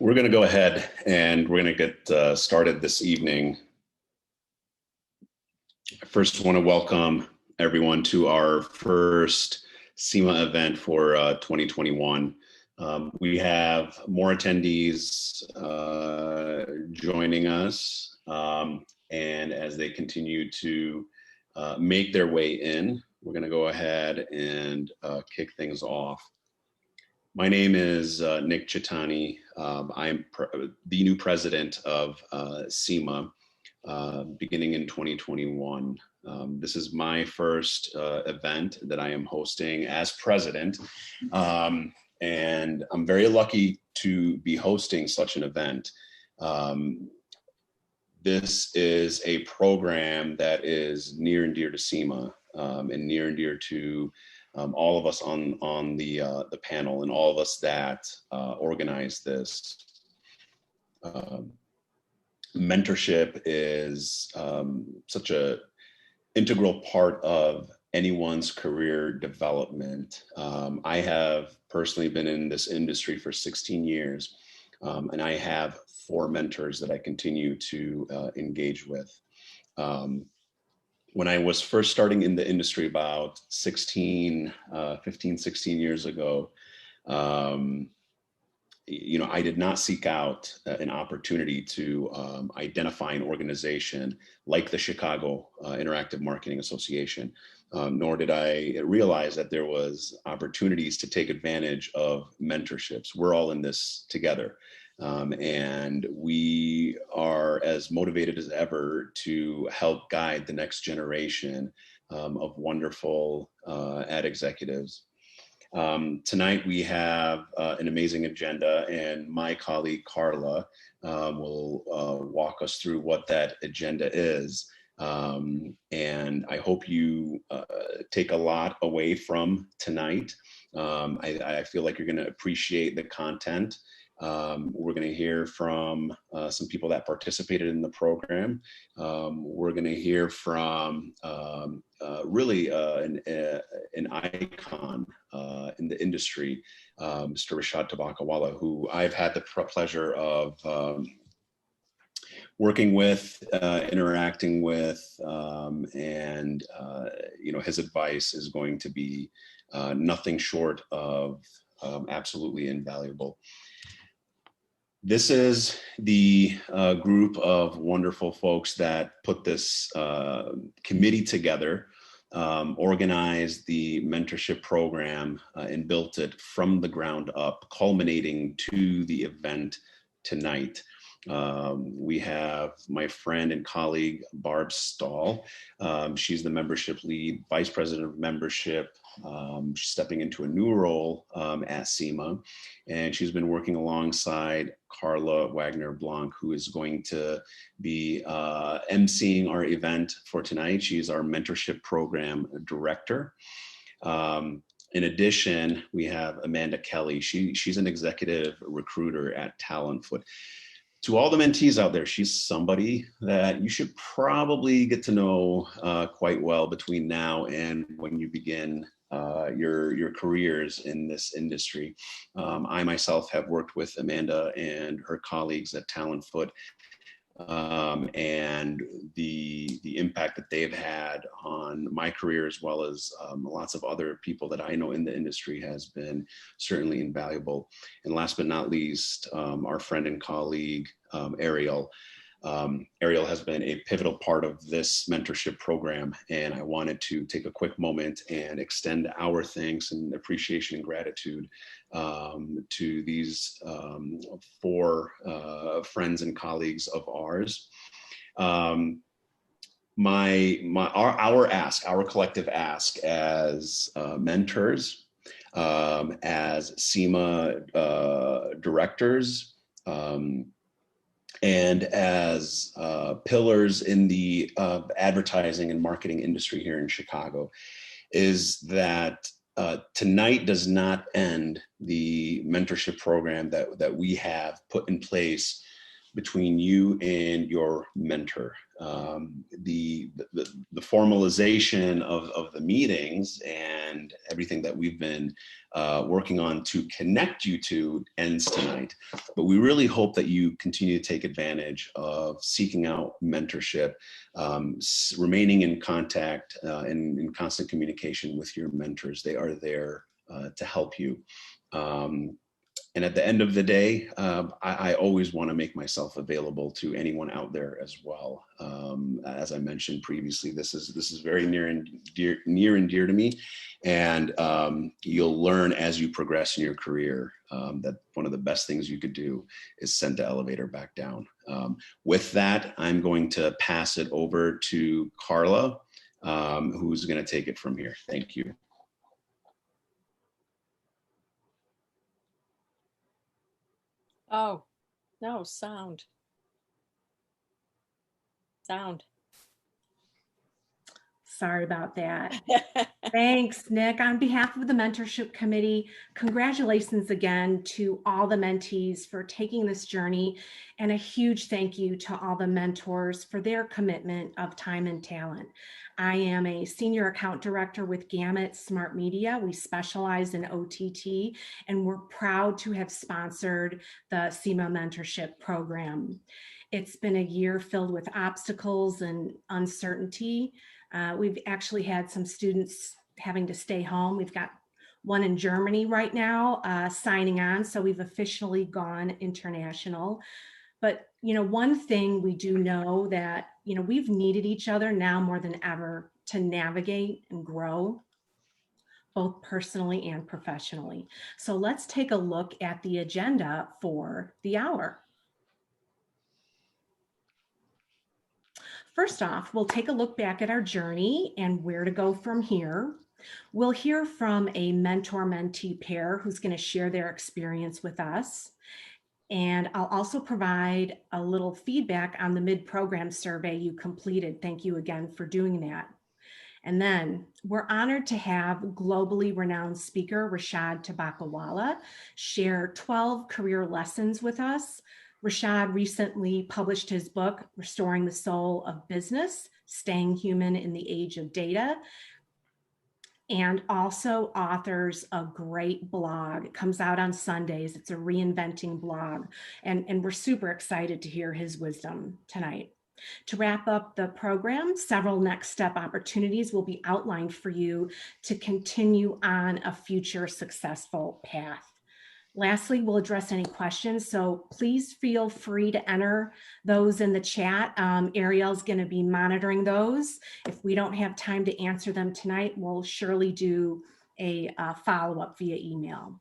We're going to go ahead and we're going to get started this evening. I first want to welcome everyone to our first CIMA event for 2021. We have more attendees joining us, and as they continue to make their way in, we're going to go ahead and kick things off. My name is Nick Chitani. I'm the new president of CIMA beginning in 2021. This is my first event that I am hosting as president. And I'm very lucky to be hosting such an event. This is a program that is near and dear to CIMA and near and dear to all of us on the panel and all of us that organize this. Mentorship is such an integral part of anyone's career development. I have personally been in this industry for 16 years, and I have 4 mentors that I continue to engage with. When I was first starting in the industry about 15, 16 years ago, I did not seek out an opportunity to identify an organization like the Chicago Interactive Marketing Association, nor did I realize that there was opportunities to take advantage of mentorships. We're all in this together. And we are as motivated as ever to help guide the next generation of wonderful ad executives. Tonight we have an amazing agenda, and my colleague Carla will walk us through what that agenda is. And I hope you take a lot away from tonight. I feel like you're going to appreciate the content. We're going to hear from some people that participated in the program. We're going to hear from really an icon in the industry, Mr. Rishad Tobaccowala, who I've had the pleasure of working with, interacting with, and his advice is going to be nothing short of absolutely invaluable. This is the group of wonderful folks that put this committee together, organized the mentorship program, and built it from the ground up, culminating to the event tonight. We have my friend and colleague, Barb Stahl. She's the membership lead, vice president of membership. She's stepping into a new role at CIMA, and she's been working alongside Carla Wagner-Blanc, who is going to be emceeing our event for tonight. She's our mentorship program director. In addition, we have Amanda Kelly. She's an executive recruiter at Talentfoot. To all the mentees out there, she's somebody that you should probably get to know quite well between now and when you begin your careers in this industry. I myself have worked with Amanda and her colleagues at Talentfoot, and the impact that they've had on my career, as well as lots of other people that I know in the industry, has been certainly invaluable. And last but not least, our friend and colleague, Ariel. Ariel has been a pivotal part of this mentorship program, and I wanted to take a quick moment and extend our thanks and appreciation and gratitude to these 4 friends and colleagues of ours. Our collective ask as mentors, as CIMA directors, and as pillars in the advertising and marketing industry here in Chicago, is that tonight does not end the mentorship program that we have put in place between you and your mentor. The formalization of the meetings and everything that we've been working on to connect you to ends tonight. But we really hope that you continue to take advantage of seeking out mentorship, remaining in contact and in constant communication with your mentors. They are there to help you. And at the end of the day, I always want to make myself available to anyone out there as well. As I mentioned previously, this is very near and dear to me, and you'll learn as you progress in your career that one of the best things you could do is send the elevator back down. With that, I'm going to pass it over to Carla, who's going to take it from here. Thank you. Oh, no, sound. Sorry about that. Thanks, Nick. On behalf of the Mentorship Committee, congratulations again to all the mentees for taking this journey, and a huge thank you to all the mentors for their commitment of time and talent. I am a senior account director with Gamut Smart Media. We specialize in OTT, and we're proud to have sponsored the CIMA Mentorship Program. It's been a year filled with obstacles and uncertainty. We've actually had some students having to stay home. We've got one in Germany right now signing on, so we've officially gone international. But one thing we do know that we've needed each other now more than ever to navigate and grow, both personally and professionally. So let's take a look at the agenda for the hour. First off, we'll take a look back at our journey and where to go from here. We'll hear from a mentor-mentee pair who's going to share their experience with us. And I'll also provide a little feedback on the mid-program survey you completed. Thank you again for doing that. And then we're honored to have globally renowned speaker Rishad Tobaccowala share 12 career lessons with us. Rishad recently published his book, Restoring the Soul of Business, Staying Human in the Age of Data, and also authors a great blog. It comes out on Sundays. It's a reinventing blog, and we're super excited to hear his wisdom tonight. To wrap up the program, several next step opportunities will be outlined for you to continue on a future successful path. Lastly, we'll address any questions, so please feel free to enter those in the chat. Ariel's going to be monitoring those. If we don't have time to answer them tonight, we'll surely do a follow-up via email.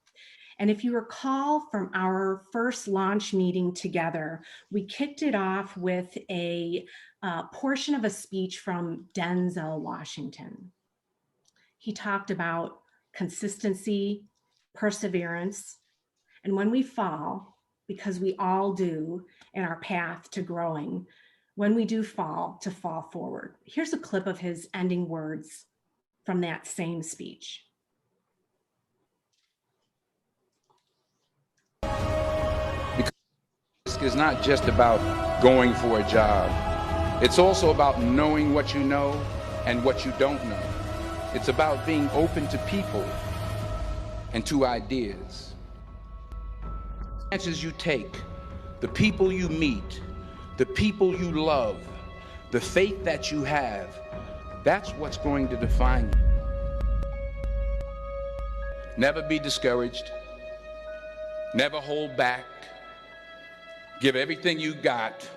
And if you recall from our first launch meeting together, we kicked it off with a portion of a speech from Denzel Washington. He talked about consistency, perseverance, and when we fall, because we all do in our path to growing, when we do fall, to fall forward. Here's a clip of his ending words from that same speech. Because risk is not just about going for a job. It's also about knowing what you know and what you don't know. It's about being open to people and to ideas. The chances you take, the people you meet, the people you love, the faith that you have, that's what's going to define you. Never be discouraged. Never hold back. Give everything you got.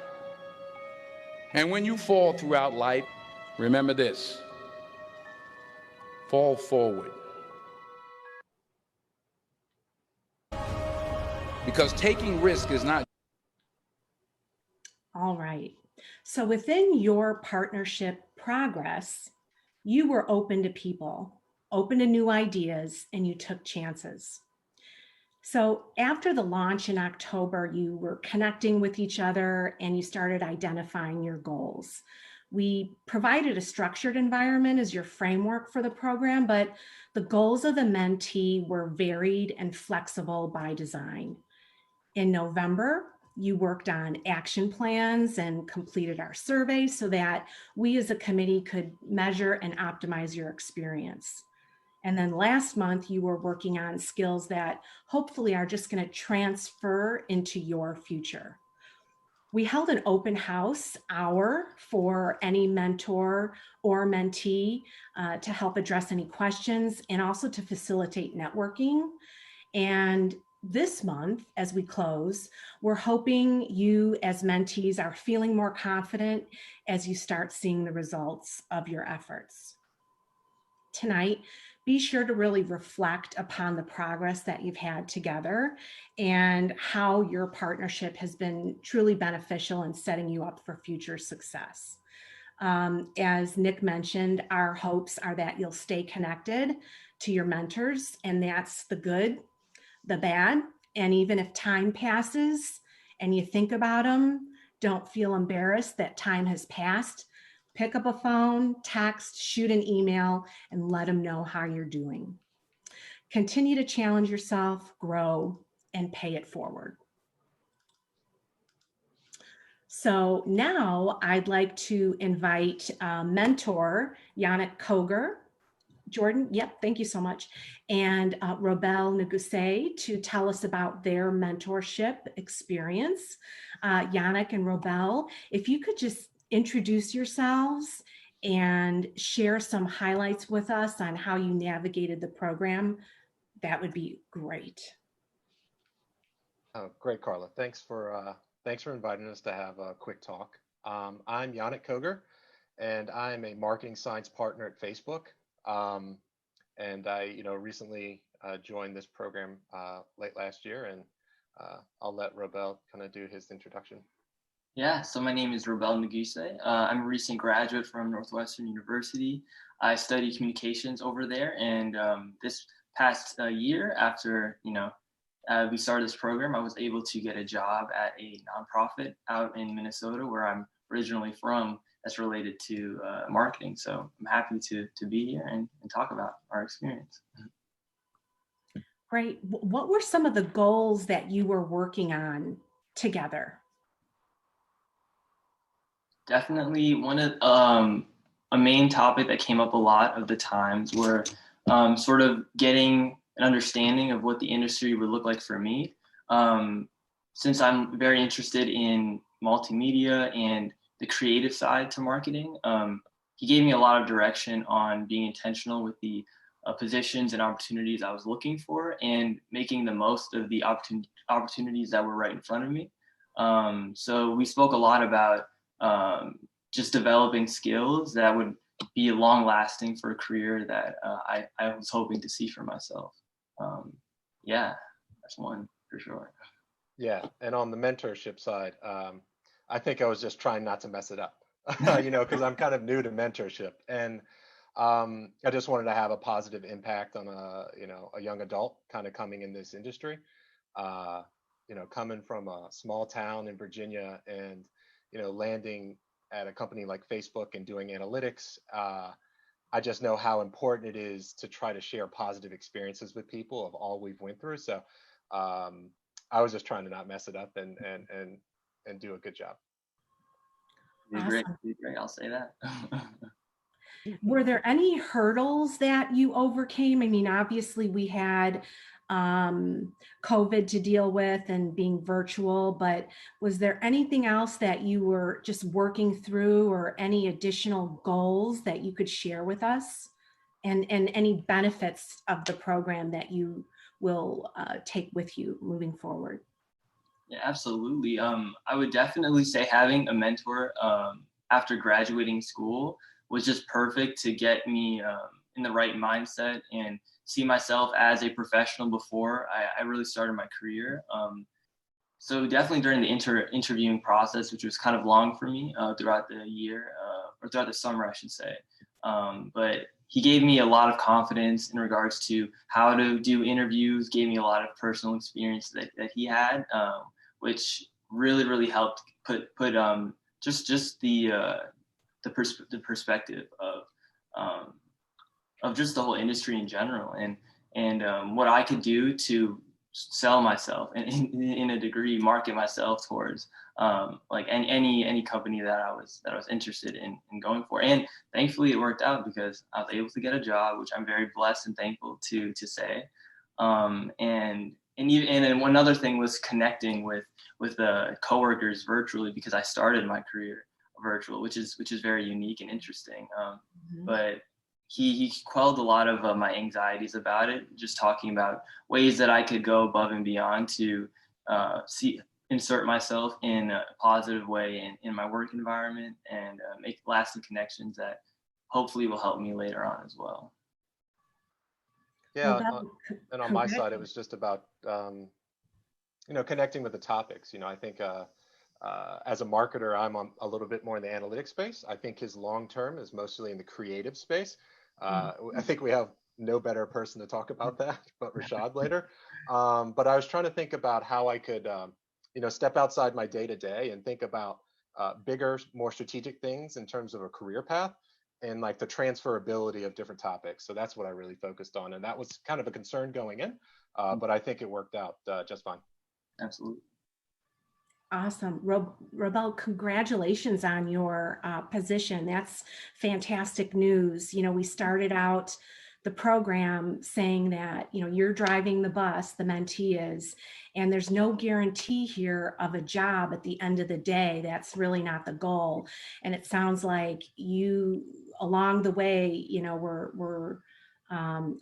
And when you fall throughout life, remember this: fall forward. Because taking risk is not. All right. So within your partnership progress, you were open to people, open to new ideas, and you took chances. So after the launch in October, you were connecting with each other and you started identifying your goals. We provided a structured environment as your framework for the program, but the goals of the mentee were varied and flexible by design. In November, you worked on action plans and completed our survey so that we as a committee could measure and optimize your experience. And then last month, you were working on skills that hopefully are just going to transfer into your future. We held an open house hour for any mentor or mentee to help address any questions and also to facilitate networking. And this month, as we close, we're hoping you as mentees are feeling more confident as you start seeing the results of your efforts. Tonight, be sure to really reflect upon the progress that you've had together and how your partnership has been truly beneficial in setting you up for future success. As Nick mentioned, our hopes are that you'll stay connected to your mentors, and that's the good, the bad, and even if time passes and you think about them, don't feel embarrassed that time has passed. Pick up a phone, text, shoot an email, and let them know how you're doing. Continue to challenge yourself, grow, and pay it forward. So now I'd like to invite mentor Yannick Koger. Jordan, yep, thank you so much. And Robel Neguse to tell us about their mentorship experience. Yannick and Robel, if you could just introduce yourselves and share some highlights with us on how you navigated the program, that would be great. Oh, great, Carla. Thanks for inviting us to have a quick talk. I'm Yannick Koger, and I'm a marketing science partner at Facebook. And I, recently joined this program late last year, and I'll let Robel kind of do his introduction. Yeah, so my name is Robel Neguse. I'm a recent graduate from Northwestern University. I studied communications over there, and this past year, after we started this program, I was able to get a job at a nonprofit out in Minnesota, where I'm originally from, that's related to marketing. So I'm happy to be here and talk about our experience. Great. What were some of the goals that you were working on together? Definitely one of a main topic that came up a lot of the times were sort of getting an understanding of what the industry would look like for me. Since I'm very interested in multimedia and the creative side to marketing, he gave me a lot of direction on being intentional with the positions and opportunities I was looking for and making the most of the opportunities that were right in front of me. So we spoke a lot about just developing skills that would be long lasting for a career that I was hoping to see for myself. Yeah, that's one for sure. Yeah, and on the mentorship side, I think I was just trying not to mess it up, because I'm kind of new to mentorship, and I just wanted to have a positive impact on a young adult kind of coming in this industry. Coming from a small town in Virginia and landing at a company like Facebook and doing analytics, I just know how important it is to try to share positive experiences with people of all we've went through. So I was just trying to not mess it up and do a good job. Awesome. Great. I'll say that. Were there any hurdles that you overcame? I mean, obviously we had COVID to deal with and being virtual, but was there anything else that you were just working through or any additional goals that you could share with us and any benefits of the program that you will take with you moving forward? Yeah, absolutely. I would definitely say having a mentor after graduating school was just perfect to get me in the right mindset and see myself as a professional before I really started my career. So definitely during the interviewing process, which was kind of long for me throughout the year, or throughout the summer, I should say. But he gave me a lot of confidence in regards to how to do interviews, gave me a lot of personal experience that he had, which really helped put just the perspective of just the whole industry in general, and what I could do to sell myself and in a degree market myself towards like any company that I was interested in going for. And thankfully it worked out because I was able to get a job, which I'm very blessed and thankful to say. And then one other thing was connecting with the coworkers virtually, because I started my career virtual, which is very unique and interesting. But he quelled a lot of my anxieties about it, just talking about ways that I could go above and beyond to insert myself in a positive way in my work environment and make lasting connections that hopefully will help me later on as well. Yeah, and on my side, it was just about connecting with the topics. I think as a marketer, I'm on a little bit more in the analytics space. I think his long term is mostly in the creative space. I think we have no better person to talk about that but Rishad later. But I was trying to think about how I could, step outside my day-to-day and think about bigger, more strategic things in terms of a career path and like the transferability of different topics. So that's what I really focused on. And that was kind of a concern going in, but I think it worked out just fine. Absolutely. Awesome. Robel, congratulations on your position. That's fantastic news. We started out the program saying that, you're driving the bus, the mentee is, and there's no guarantee here of a job at the end of the day. That's really not the goal. And it sounds like you, along the way, we're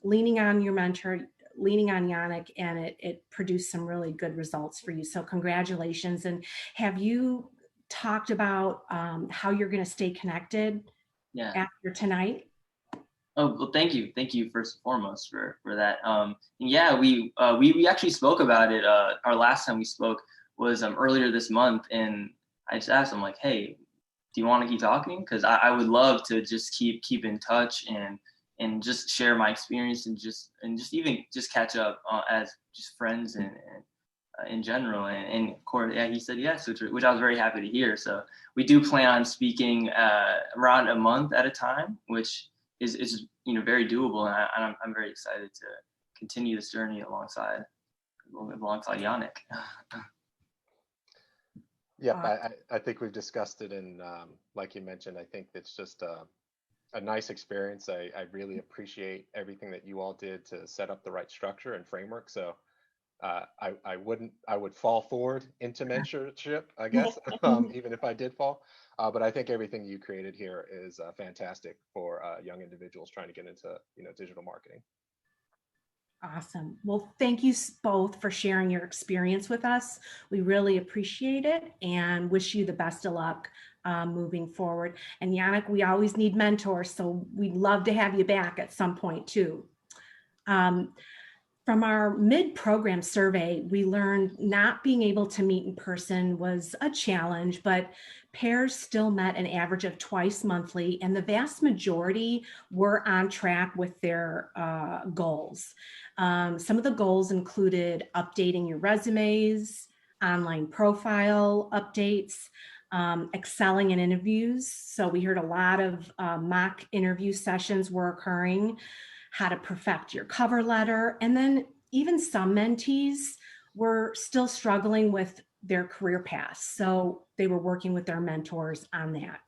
leaning on your mentor, leaning on Yannick, and it produced some really good results for you. So congratulations. And have you talked about how you're going to stay connected after tonight? Oh, well, thank you. Thank you first and foremost for that. We actually spoke about it. Our last time we spoke was earlier this month. And I just asked him like, hey, do you want to keep talking? Because I would love to just keep in touch and just share my experience and just even catch up as just friends and in general. And of course, he said yes, which I was very happy to hear. So we do plan on speaking around a month at a time, which is very doable. And I'm very excited to continue this journey alongside Yannick. Yeah, I think we've discussed it, and like you mentioned, I think it's just a nice experience. I really appreciate everything that you all did to set up the right structure and framework. So I would fall forward into mentorship, I guess, even if I did fall. But I think everything you created here is fantastic for young individuals trying to get into digital marketing. Awesome. Well, thank you both for sharing your experience with us. We really appreciate it and wish you the best of luck moving forward. And Yannick, we always need mentors, so we'd love to have you back at some point too. From our mid-program survey, we learned not being able to meet in person was a challenge, but pairs still met an average of twice monthly, and the vast majority were on track with their goals. Some of the goals included updating your resumes, online profile updates, excelling in interviews. So we heard a lot of mock interview sessions were occurring, how to perfect your cover letter. And then even some mentees were still struggling with their career paths. So they were working with their mentors on that.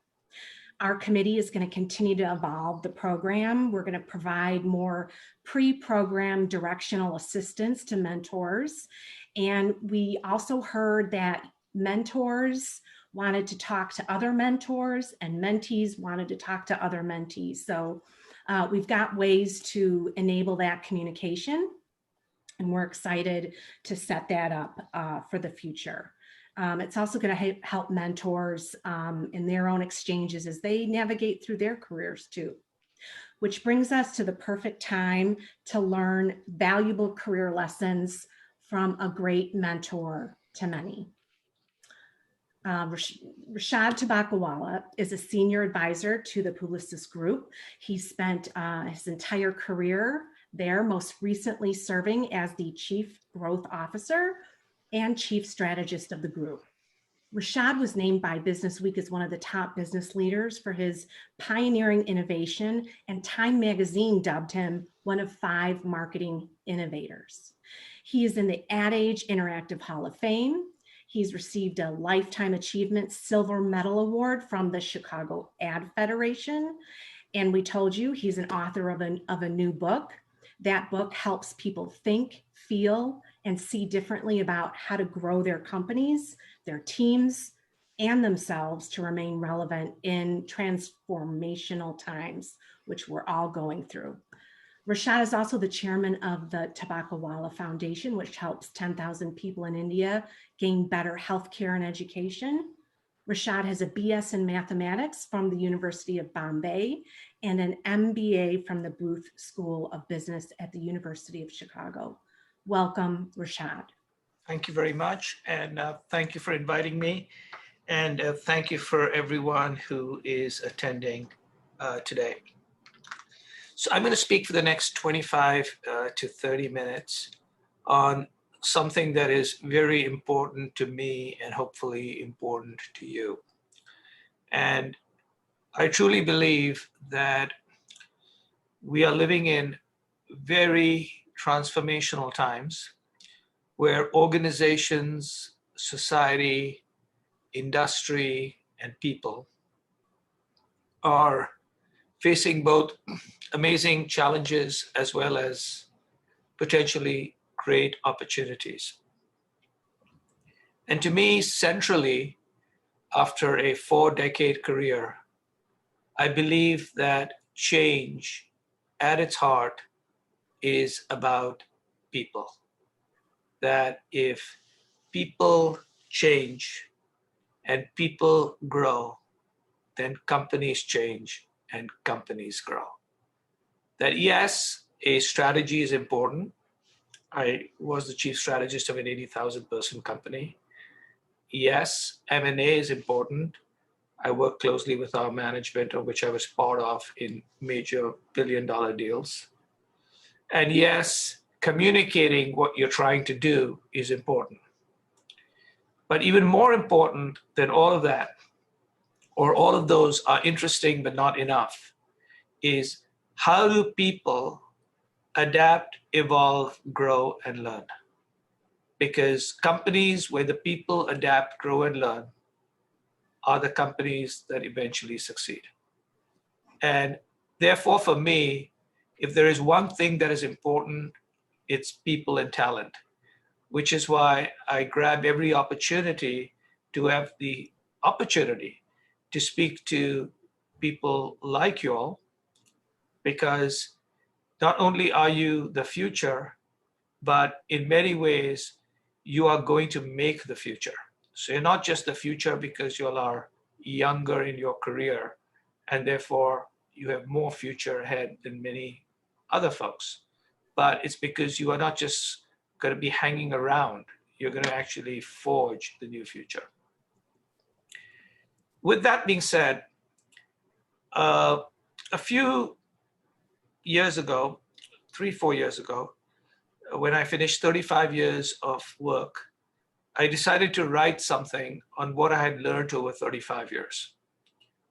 Our committee is going to continue to evolve the program. We're going to provide more pre-program directional assistance to mentors. And we also heard that mentors wanted to talk to other mentors and mentees wanted to talk to other mentees. So we've got ways to enable that communication, and we're excited to set that up for the future. It's also going to help mentors in their own exchanges as they navigate through their careers too, which brings us to the perfect time to learn valuable career lessons from a great mentor to many. Rishad Tobaccowala is a senior advisor to the Publicis Groupe. He spent his entire career there, most recently serving as the Chief Growth Officer and Chief Strategist of the group. Rishad was named by Business Week as one of the top business leaders for his pioneering innovation, and Time Magazine dubbed him one of 5 marketing innovators. He is in the Ad Age Interactive Hall of Fame. He's received a Lifetime Achievement Silver Medal Award from the Chicago Ad Federation. And we told you he's an author of a new book. That book helps people think, feel, and see differently about how to grow their companies, their teams, and themselves to remain relevant in transformational times, which we're all going through. Rishad is also the chairman of the Tobaccowala Foundation, which helps 10,000 people in India gain better healthcare and education. Rishad has a BS in mathematics from the University of Bombay and an MBA from the Booth School of Business at the University of Chicago. Welcome, Rishad. Thank you very much. And thank you for inviting me. And thank you for everyone who is attending today. So I'm going to speak for the next 25 to 30 minutes on something that is very important to me and hopefully important to you. And I truly believe that we are living in very transformational times where organizations, society, industry, and people are facing both amazing challenges as well as potentially great opportunities. And to me, centrally, after a 4-decade career, I believe that change at its heart is about people. That if people change and people grow, then companies change and companies grow. That yes, a strategy is important. I was the chief strategist of an 80,000 person company. Yes, M&A is important. I work closely with our management, of which I was part of in major billion-dollar deals. And yes, communicating what you're trying to do is important. But even more important than all of that, or all of those are interesting but not enough, is how do people adapt, evolve, grow, and learn? Because companies where the people adapt, grow, and learn are the companies that eventually succeed. And therefore, for me, if there is one thing that is important, it's people and talent, which is why I grab every opportunity to have the opportunity to speak to people like you all, because not only are you the future, but in many ways, you are going to make the future. So you're not just the future because you all are younger in your career, and therefore you have more future ahead than many other folks. But it's because you are not just going to be hanging around, you're going to actually forge the new future. With that being said, a few years ago, 3-4 years ago, when I finished 35 years of work, I decided to write something on what I had learned over 35 years,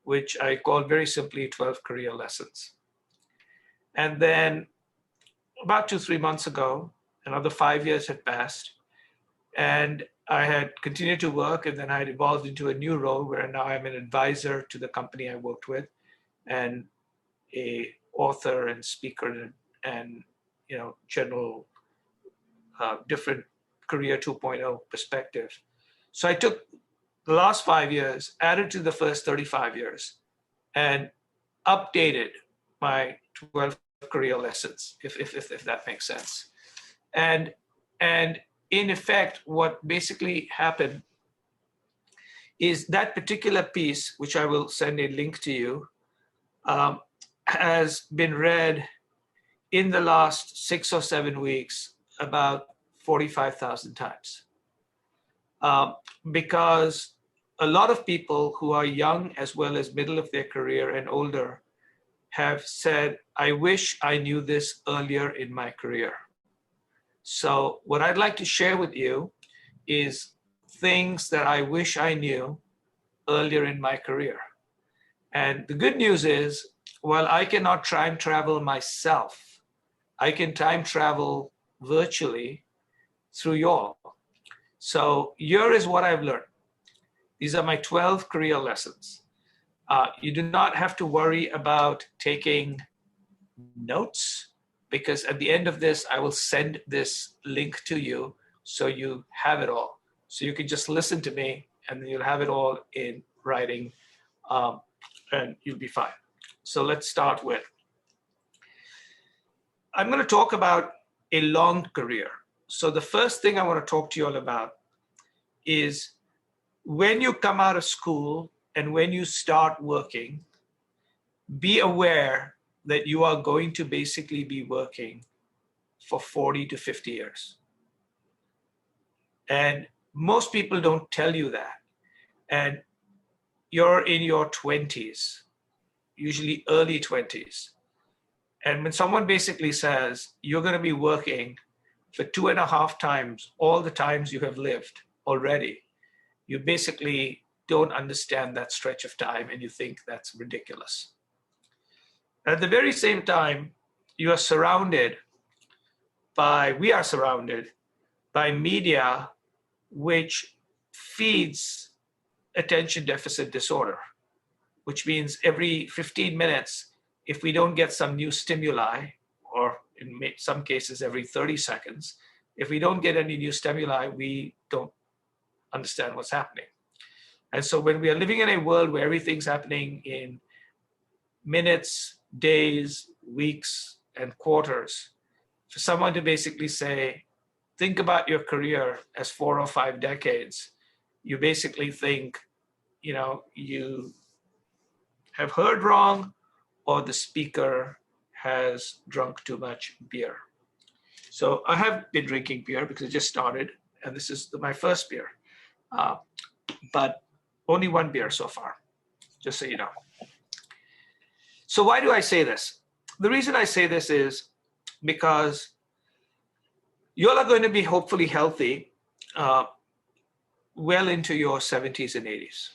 which I called very simply 12 career lessons. And then about 2-3 months ago, another 5 years had passed, and I had continued to work, and then I had evolved into a new role where now I'm an advisor to the company I worked with, and a author and speaker and general different career 2.0 perspective. So I took the last 5 years, added to the first 35 years, and updated my 12 career lessons, if that makes sense. And in effect, what basically happened is that particular piece, which I will send a link to you, has been read in the last 6 or 7 weeks about 45,000 times. Because a lot of people who are young as well as middle of their career and older have said, I wish I knew this earlier in my career. So what I'd like to share with you is things that I wish I knew earlier in my career. And the good news is, while I cannot time travel myself, I can time travel virtually through you all. So here is what I've learned. These are my 12 career lessons. You do not have to worry about taking notes, because at the end of this, I will send this link to you so you have it all. So you can just listen to me and then you'll have it all in writing, and you'll be fine. So let's start with, I'm going to talk about a long career. So the first thing I want to talk to you all about is when you come out of school and when you start working, be aware that you are going to basically be working for 40 to 50 years. And most people don't tell you that. And you're in your 20s, usually early 20s. And when someone basically says you're going to be working for 2.5 times all the times you have lived already, you basically don't understand that stretch of time and you think that's ridiculous. At the very same time, we are surrounded by media which feeds attention deficit disorder, which means every 15 minutes, if we don't get some new stimuli, or in some cases every 30 seconds, if we don't get any new stimuli, we don't understand what's happening. And so when we are living in a world where everything's happening in minutes, days, weeks, and quarters, for someone to basically say, think about your career as 4 or 5 decades, you basically think, you have heard wrong, or the speaker has drunk too much beer. So I have been drinking beer because I just started, and this is my first beer, but only 1 beer so far, just so you know. So why do I say this? The reason I say this is because you all are going to be hopefully healthy well into your 70s and 80s.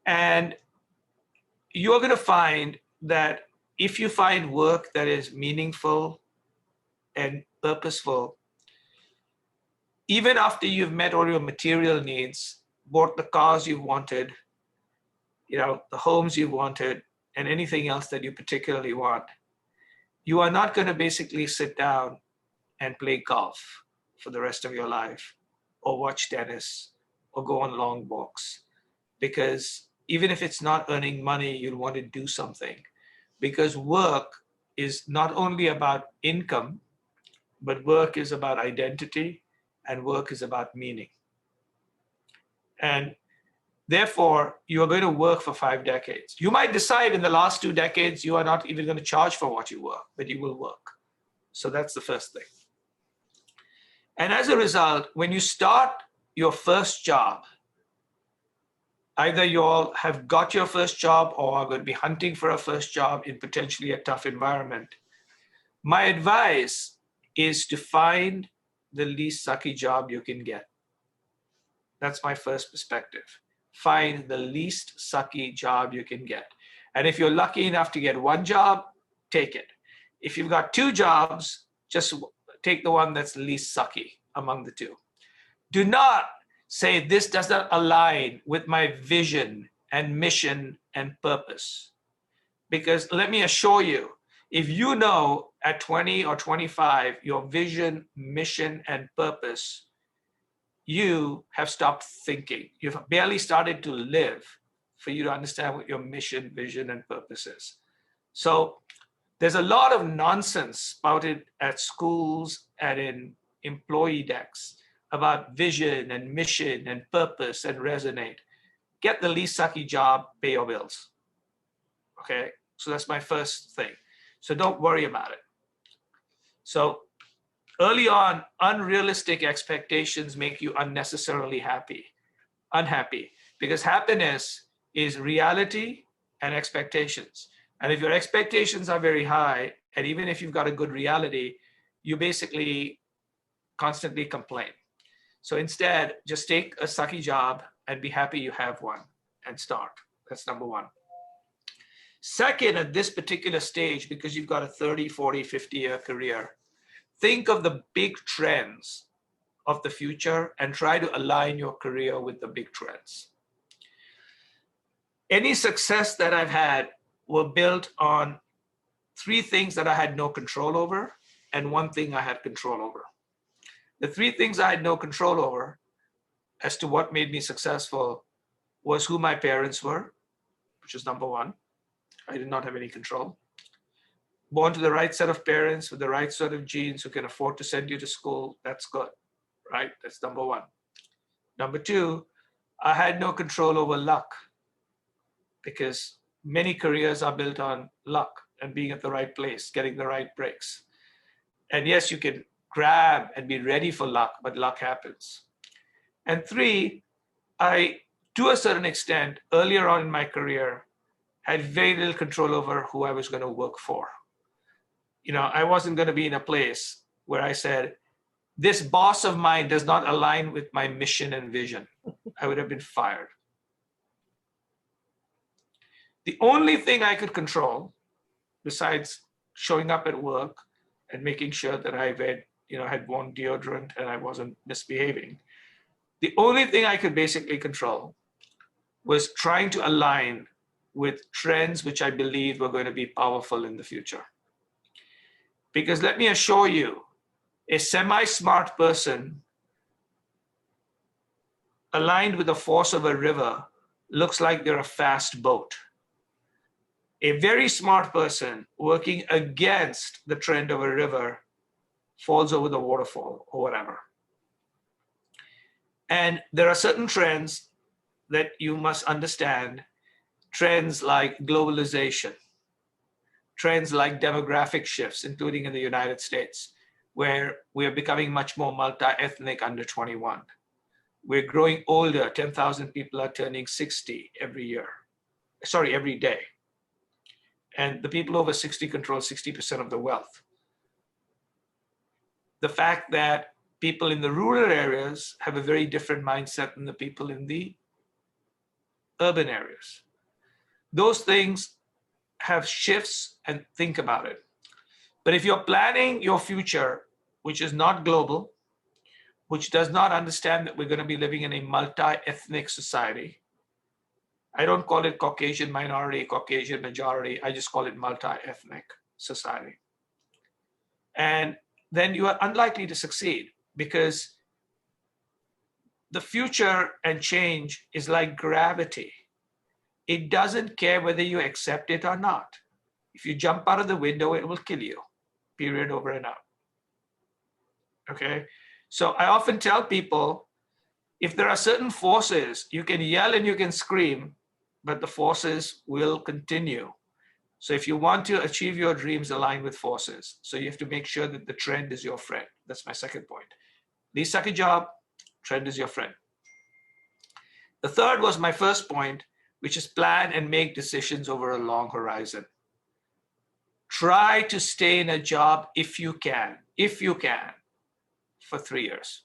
And you're going to find that if you find work that is meaningful and purposeful, even after you've met all your material needs, bought the cars you wanted, the homes you wanted, and anything else that you particularly want, you are not going to basically sit down and play golf for the rest of your life, or watch tennis, or go on long walks. Because even if it's not earning money, you'll want to do something. Because work is not only about income, but work is about identity, and work is about meaning. And therefore, you are going to work for 5 decades. You might decide in the last 2 decades, you are not even going to charge for what you work, but you will work. So that's the first thing. And as a result, when you start your first job, either you all have got your first job or are going to be hunting for a first job in potentially a tough environment, my advice is to find the least sucky job you can get. That's my first perspective. Find the least sucky job you can get. And if you're lucky enough to get 1 job, take it. If you've got 2 jobs, just take the one that's least sucky among the 2. Do not say this does not align with my vision and mission and purpose. Because let me assure you, if you know at 20 or 25 your vision, mission, and purpose, you have stopped thinking. You've barely started to live for you to understand what your mission, vision, and purpose is. So there's a lot of nonsense spouted at schools and in employee decks about vision and mission and purpose and resonate. Get the least sucky job, pay your bills. Okay, so that's my first thing. So don't worry about it. So early on, unrealistic expectations make you unnecessarily unhappy, because happiness is reality and expectations. And if your expectations are very high, and even if you've got a good reality, you basically constantly complain. So instead, just take a sucky job and be happy you have one and start. That's number 1. Second, at this particular stage, because you've got a 30, 40, 50-year career, think of the big trends of the future and try to align your career with the big trends. Any success that I've had were built on 3 things that I had no control over and 1 thing I had control over. The 3 things I had no control over as to what made me successful was who my parents were, which is number 1. I did not have any control. Born to the right set of parents with the right sort of genes who can afford to send you to school, that's good, right? That's number 1. Number 2, I had no control over luck, because many careers are built on luck and being at the right place, getting the right breaks. And yes, you can grab and be ready for luck, but luck happens. And 3, I, to a certain extent, earlier on in my career, had very little control over who I was going to work for. You know, I wasn't going to be in a place where I said, this boss of mine does not align with my mission and vision. I would have been fired. The only thing I could control, besides showing up at work and making sure that I had worn deodorant and I wasn't misbehaving, the only thing I could basically control was trying to align with trends which I believed were going to be powerful in the future. Because let me assure you, a semi-smart person aligned with the force of a river looks like they're a fast boat. A very smart person working against the trend of a river falls over the waterfall or whatever. And there are certain trends that you must understand, trends like globalization, trends like demographic shifts, including in the United States, where we are becoming much more multi-ethnic under 21. We're growing older. 10,000 people are turning 60 every day. And the people over 60 control 60% of the wealth. The fact that people in the rural areas have a very different mindset than the people in the urban areas. Those things have shifts, and think about it. But if you're planning your future, which is not global, which does not understand that we're going to be living in a multi-ethnic society, I don't call it Caucasian minority, Caucasian majority, I just call it multi-ethnic society. And then you are unlikely to succeed, because the future and change is like gravity. It doesn't care whether you accept it or not. If you jump out of the window, it will kill you, period, over and out. Okay? So I often tell people, if there are certain forces, you can yell and you can scream, but the forces will continue. So if you want to achieve your dreams, align with forces. So you have to make sure that the trend is your friend. That's my second point. Least suck a job, trend is your friend. The third was my first point, which is plan and make decisions over a long horizon. Try to stay in a job if you can, for 3 years.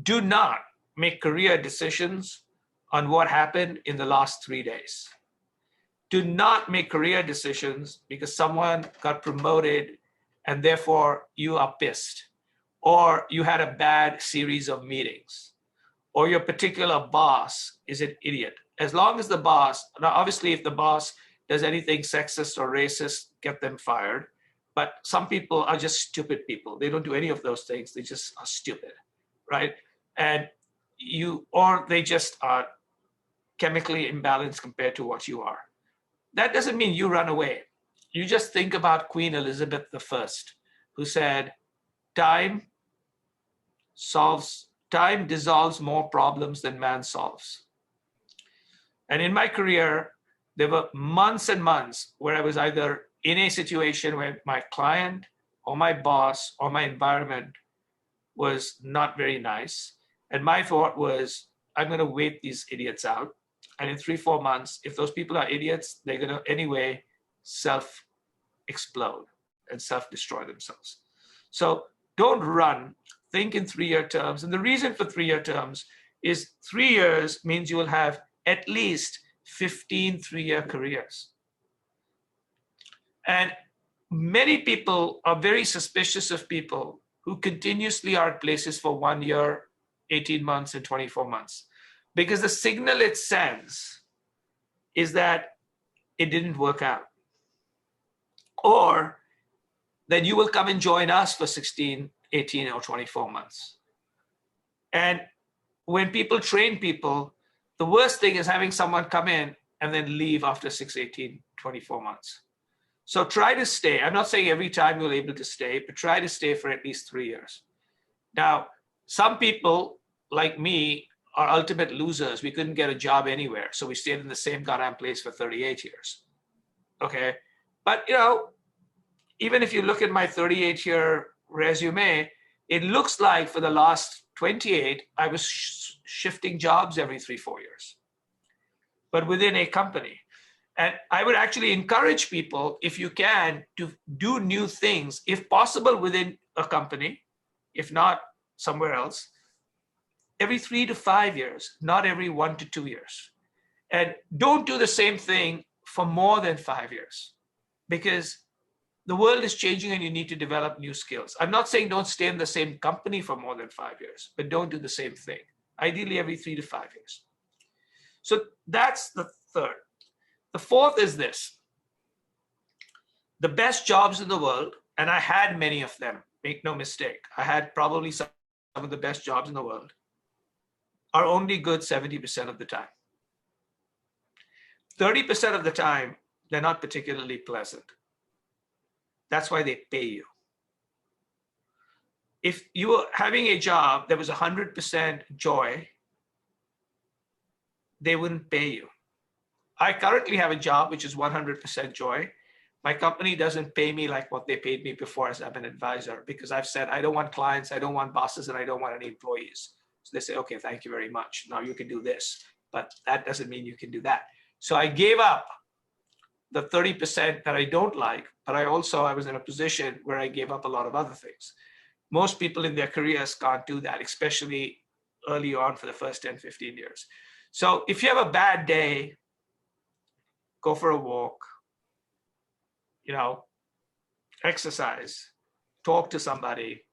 Do not make career decisions on what happened in the last 3 days. Do not make career decisions because someone got promoted and therefore you are pissed, or you had a bad series of meetings, or your particular boss is an idiot. As long as the boss, now obviously if the boss does anything sexist or racist, get them fired. But some people are just stupid people. They don't do any of those things. They just are stupid, right? And or they just are chemically imbalanced compared to what you are. That doesn't mean you run away. You just think about Queen Elizabeth I, who said, time dissolves more problems than man solves. And in my career, there were months and months where I was either in a situation where my client or my boss or my environment was not very nice. And my thought was, I'm going to wait these idiots out. And in 3-4 months, if those people are idiots, they're going to anyway self-explode and self-destroy themselves. So don't run. Think in 3-year terms. And the reason for 3-year terms is 3 years means you will have at least 15 3-year careers. And many people are very suspicious of people who continuously are at places for 1 year, 18 months, and 24 months, because the signal it sends is that it didn't work out, or that you will come and join us for 16, 18, or 24 months. And when people train people, the worst thing is having someone come in and then leave after 6, 18, 24 months. So try to stay. I'm not saying every time you're able to stay, but try to stay for at least 3 years. Now, some people like me are ultimate losers. We couldn't get a job anywhere, so we stayed in the same goddamn place for 38 years. Okay, but you know, even if you look at my 38-year resume, it looks like for the last 28, I was shifting jobs every 3-4 years, but within a company. And I would actually encourage people, if you can, to do new things, if possible within a company, if not somewhere else, every 3 to 5 years, not every 1 to 2 years. And don't do the same thing for more than 5 years, because the world is changing and you need to develop new skills. I'm not saying don't stay in the same company for more than 5 years, but don't do the same thing. Ideally every 3 to 5 years. So that's the third. The fourth is this. The best jobs in the world, and I had many of them, make no mistake, I had probably some of the best jobs in the world, are only good 70% of the time. 30% of the time, they're not particularly pleasant. That's why they pay you. If you were having a job that was 100% joy, they wouldn't pay you. I currently have a job which is 100% joy. My company doesn't pay me like what they paid me before as I'm an advisor, because I've said, I don't want clients, I don't want bosses, and I don't want any employees. So they say, okay, thank you very much. Now you can do this, but that doesn't mean you can do that. So I gave up the 30% that I don't like, but I was in a position where I gave up a lot of other things. Most people in their careers can't do that, especially early on for the first 10, 15 years. So if you have a bad day, go for a walk, you know, exercise, talk to somebody,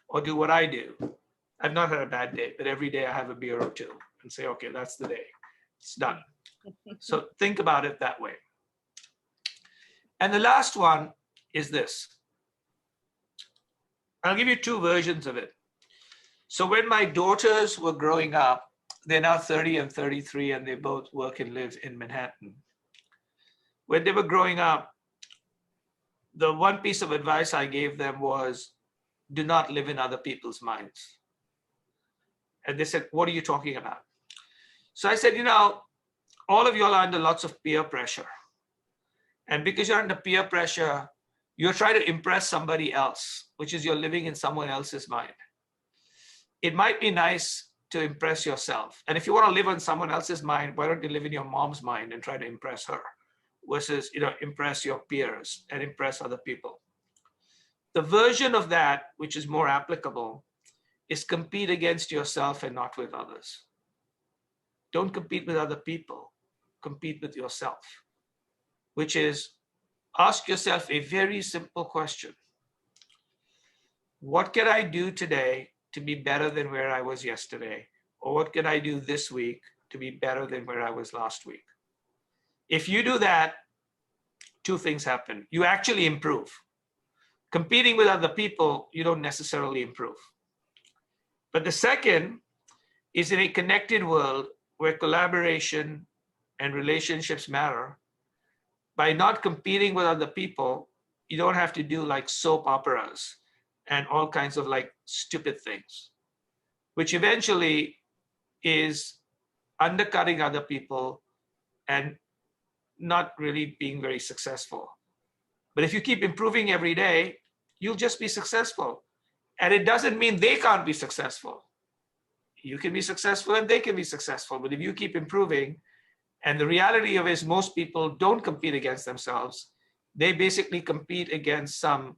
or do what I do. I've not had a bad day, but every day I have a beer or two and say, okay, that's the day. It's done. So think about it that way. And the last one is this. I'll give you 2 versions of it. So when my daughters were growing up, they're now 30 and 33, and they both work and live in Manhattan. When they were growing up, the one piece of advice I gave them was, do not live in other people's minds. And they said, what are you talking about? So I said, you know, all of you are under lots of peer pressure. And because you're under peer pressure, you're trying to impress somebody else, which is you're living in someone else's mind. It might be nice to impress yourself. And if you want to live in someone else's mind, why don't you live in your mom's mind and try to impress her versus, you know, impress your peers and impress other people. The version of that, which is more applicable, is compete against yourself and not with others. Don't compete with other people, compete with yourself, which is ask yourself a very simple question. What can I do today to be better than where I was yesterday? Or what can I do this week to be better than where I was last week? If you do that, 2 things happen. You actually improve. Competing with other people, you don't necessarily improve. But the second is, in a connected world where collaboration and relationships matter, by not competing with other people, you don't have to do like soap operas and all kinds of like stupid things, which eventually is undercutting other people and not really being very successful. But if you keep improving every day, you'll just be successful. And it doesn't mean they can't be successful. You can be successful and they can be successful. But if you keep improving, and the reality of it is most people don't compete against themselves, they basically compete against some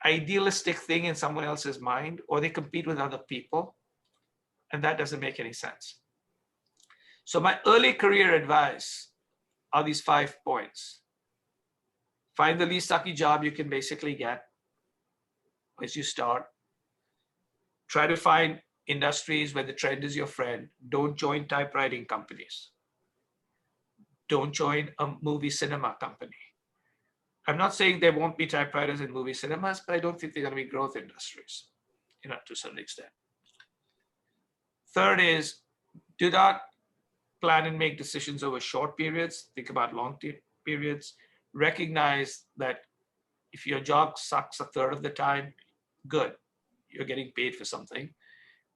idealistic thing in someone else's mind, or they compete with other people. And that doesn't make any sense. So my early career advice are these 5 points. Find the least sucky job you can basically get as you start. Try to find industries where the trend is your friend. Don't join typewriting companies. Don't join a movie cinema company. I'm not saying there won't be typewriters in movie cinemas, but I don't think they're going to be growth industries, to a certain extent. Third is, do not plan and make decisions over short periods. Think about long periods. Recognize that if your job sucks a third of the time, good, you're getting paid for something.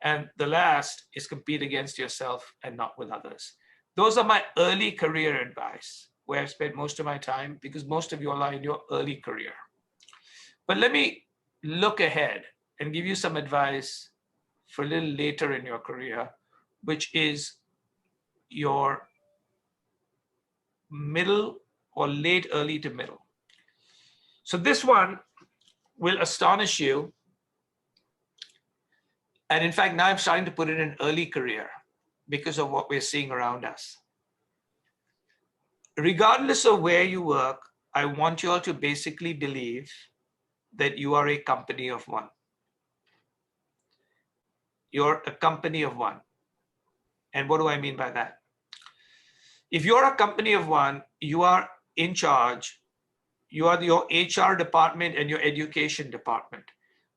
And the last is compete against yourself and not with others. Those are my early career advice, where I've spent most of my time, because most of you are in your early career. But let me look ahead and give you some advice for a little later in your career, which is your middle or late, early to middle. So this one will astonish you. And in fact, now I'm starting to put it in early career because of what we're seeing around us. Regardless of where you work, I want you all to basically believe that you are a company of one. You're a company of one. And what do I mean by that? If you're a company of one, you are in charge. You are your HR department and your education department.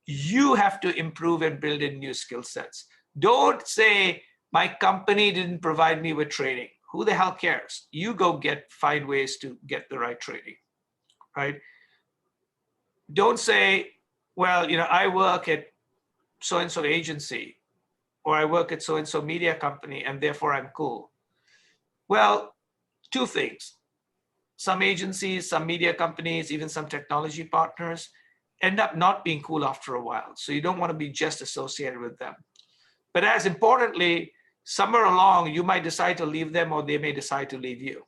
You have to improve and build in new skill sets. Don't say, my company didn't provide me with training. Who the hell cares? You go find ways to get the right training, right? Don't say, well, I work at so-and-so agency, or I work at so-and-so media company, and therefore I'm cool. Well, two things. Some agencies, some media companies, even some technology partners end up not being cool after a while. So you don't want to be just associated with them. But as importantly, somewhere along, you might decide to leave them, or they may decide to leave you.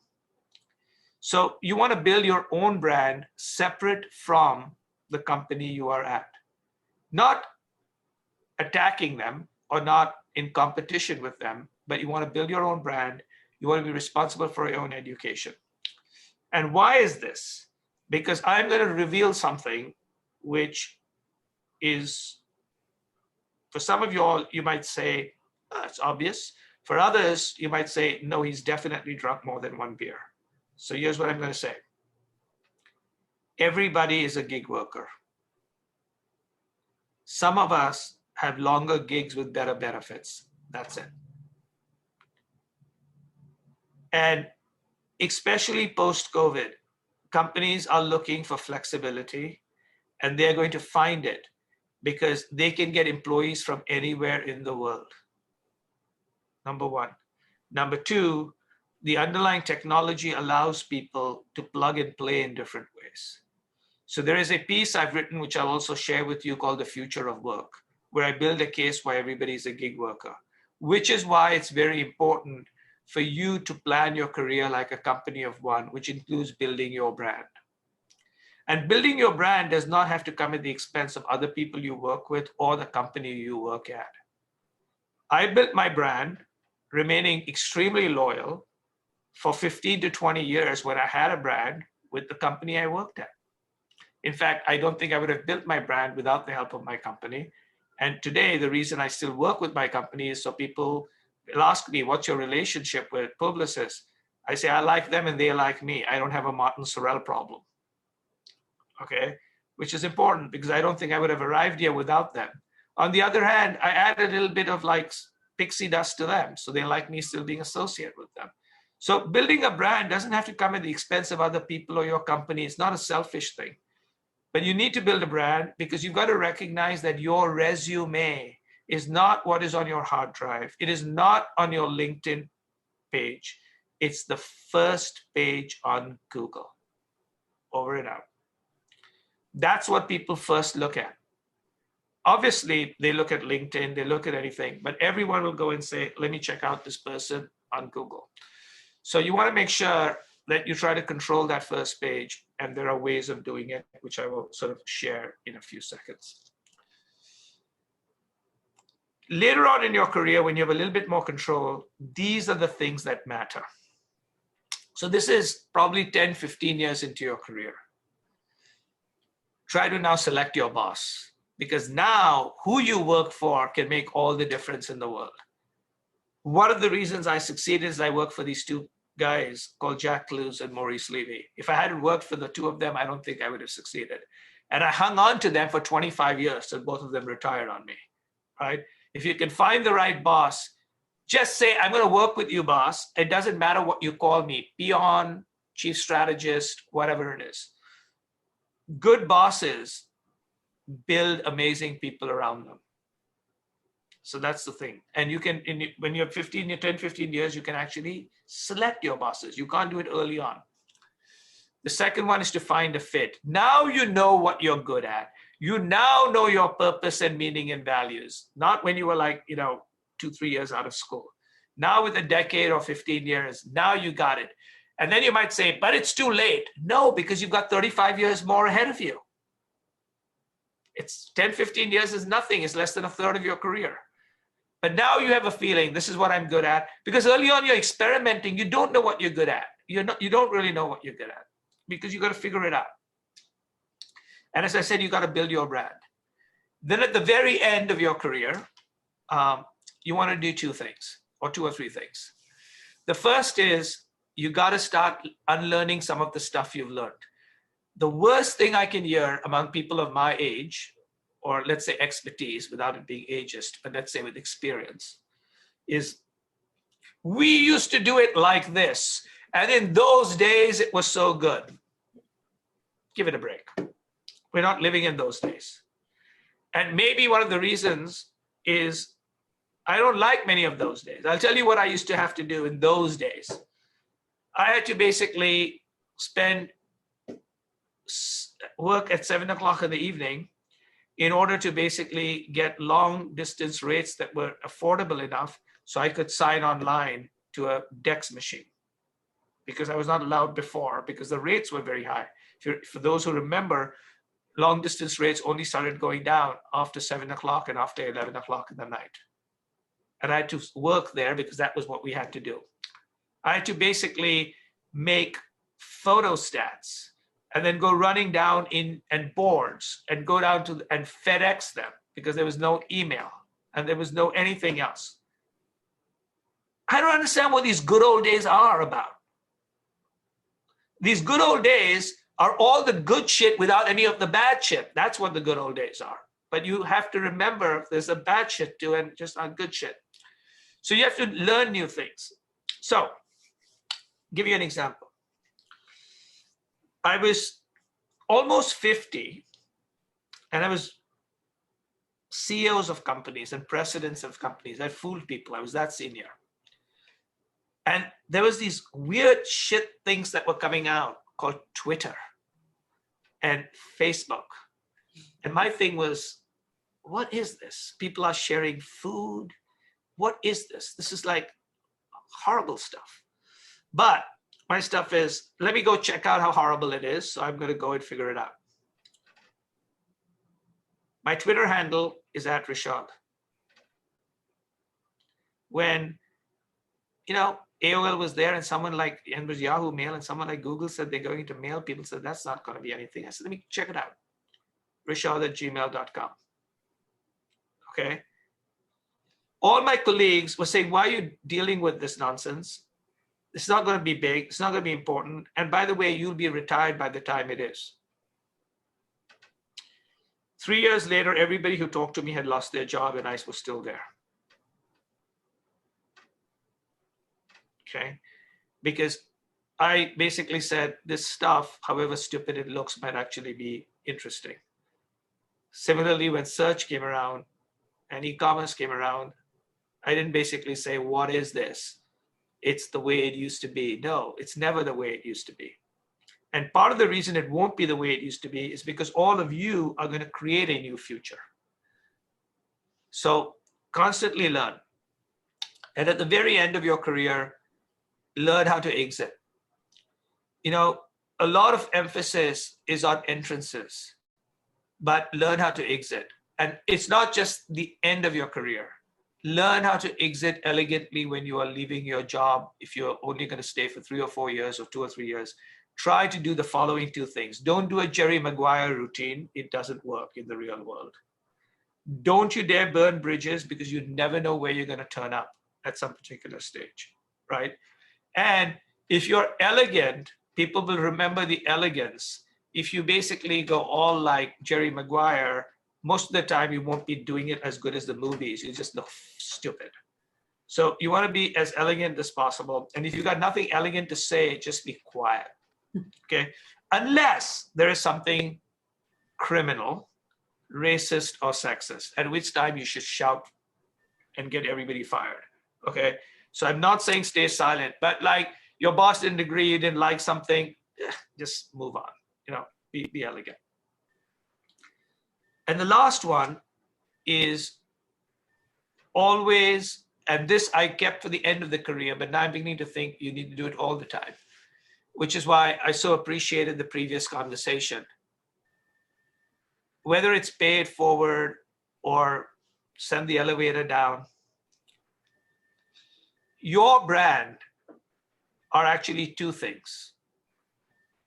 So you want to build your own brand separate from the company you are at. Not attacking them or not in competition with them, but you want to build your own brand. You want to be responsible for your own education. And why is this? Because I'm going to reveal something which is, for some of you all, you might say, oh, it's obvious. For others, you might say, no, he's definitely drunk more than one beer. So here's what I'm going to say. Everybody is a gig worker. Some of us have longer gigs with better benefits. That's it. And especially post-COVID, companies are looking for flexibility, and they're going to find it because they can get employees from anywhere in the world. Number one. Number two, the underlying technology allows people to plug and play in different ways. So there is a piece I've written, which I'll also share with you, called The Future of Work, where I build a case why everybody is a gig worker, which is why it's very important for you to plan your career like a company of one, which includes building your brand. And building your brand does not have to come at the expense of other people you work with or the company you work at. I built my brand remaining extremely loyal for 15 to 20 years when I had a brand with the company I worked at. In fact, I don't think I would have built my brand without the help of my company. And today, the reason I still work with my company is so people will ask me, what's your relationship with Publicis? I say, I like them and they like me. I don't have a Martin Sorrell problem. Okay, which is important because I don't think I would have arrived here without them. On the other hand, I add a little bit of like pixie dust to them, so they like me still being associated with them. So building a brand doesn't have to come at the expense of other people or your company. It's not a selfish thing. But you need to build a brand because you've got to recognize that your resume is not what is on your hard drive. It is not on your LinkedIn page. It's the first page on Google. Over and out. That's what people first look at. Obviously, they look at LinkedIn, they look at anything, but everyone will go and say, let me check out this person on Google. So you want to make sure that you try to control that first page, and there are ways of doing it, which I will sort of share in a few seconds. Later on in your career, when you have a little bit more control, these are the things that matter. So this is probably 10, 15 years into your career. try to now select your boss, because now who you work for can make all the difference in the world. One of the reasons I succeeded is I worked for these two guys called Jack Clues and Maurice Levy. If I hadn't worked for the two of them, I don't think I would have succeeded. And I hung on to them for 25 years till both of them retired on me, right? If you can find the right boss, just say, I'm going to work with you, boss. It doesn't matter what you call me, peon, chief strategist, whatever it is. Good bosses build amazing people around them. So that's the thing. And you can, when you're 10, 15 years, you can actually select your bosses. You can't do it early on. The second one is to find a fit. Now you know what you're good at. You now know your purpose and meaning and values. Not when you were like, 2-3 years out of school. Now with a decade or 15 years, now you got it. And then you might say, but it's too late. No, because you've got 35 years more ahead of you. It's 10, 15 years is nothing. It's less than a third of your career. But now you have a feeling, this is what I'm good at. Because early on you're experimenting. You don't know what you're good at. You don't really know what you're good at, because you got to figure it out. And as I said, you got to build your brand. Then at the very end of your career, you want to do two or three things. The first is you got to start unlearning some of the stuff you've learned. The worst thing I can hear among people of my age, or let's say expertise without it being ageist, but let's say with experience, is we used to do it like this. And in those days, it was so good. Give it a break. We're not living in those days. And maybe one of the reasons is I don't like many of those days. I'll tell you what I used to have to do in those days. I had to basically work at 7 o'clock in the evening in order to basically get long distance rates that were affordable enough so I could sign online to a DEX machine, because I was not allowed before because the rates were very high. For those who remember, long distance rates only started going down after 7 o'clock and after 11 o'clock in the night. And I had to work there because that was what we had to do. I had to basically make photostats and then go running down and boards and go down to and FedEx them, because there was no email and there was no anything else. I don't understand what these good old days are about. These good old days are all the good shit without any of the bad shit. That's what the good old days are. But you have to remember there's a bad shit too and just not good shit. So you have to learn new things. So, give you an example. I was almost 50 and I was CEOs of companies and presidents of companies. I fooled people. I was that senior. And there was these weird shit things that were coming out called Twitter and Facebook. And my thing was, what is this? People are sharing food. What is this? This is like horrible stuff. But my stuff is, let me go check out how horrible it is. So I'm going to go and figure it out. My Twitter handle is @Rishad. When, AOL was there and it was Yahoo Mail and someone like Google said they're going into mail, people said, that's not going to be anything. I said, let me check it out. Rishad@gmail.com. Okay. All my colleagues were saying, why are you dealing with this nonsense? It's not going to be big. It's not going to be important. And by the way, you'll be retired by the time it is. 3 years later, everybody who talked to me had lost their job and I was still there. Okay. Because I basically said this stuff, however stupid it looks, might actually be interesting. Similarly, when search came around and e-commerce came around, I didn't basically say, what is this? It's the way it used to be. No, it's never the way it used to be. And part of the reason it won't be the way it used to be is because all of you are going to create a new future. So constantly learn. And at the very end of your career, learn how to exit. A lot of emphasis is on entrances, but learn how to exit. And it's not just the end of your career. Learn how to exit elegantly when you are leaving your job. If you're only going to stay for 3 or 4 years or 2 or 3 years, try to do the following two things. Don't do a Jerry Maguire routine. It doesn't work in the real world. Don't you dare burn bridges, because you never know where you're going to turn up at some particular stage, right? And if you're elegant, people will remember the elegance. If you basically go all like Jerry Maguire, most of the time you won't be doing it as good as the movies. You just look stupid. So you want to be as elegant as possible. And if you got nothing elegant to say, just be quiet, okay? Unless there is something criminal, racist, or sexist, at which time you should shout and get everybody fired, okay? So I'm not saying stay silent, but like your boss didn't agree, you didn't like something, just move on, be elegant. And the last one is always, and this I kept for the end of the career, but now I'm beginning to think you need to do it all the time, which is why I so appreciated the previous conversation. Whether it's pay it forward or send the elevator down, your brand are actually two things.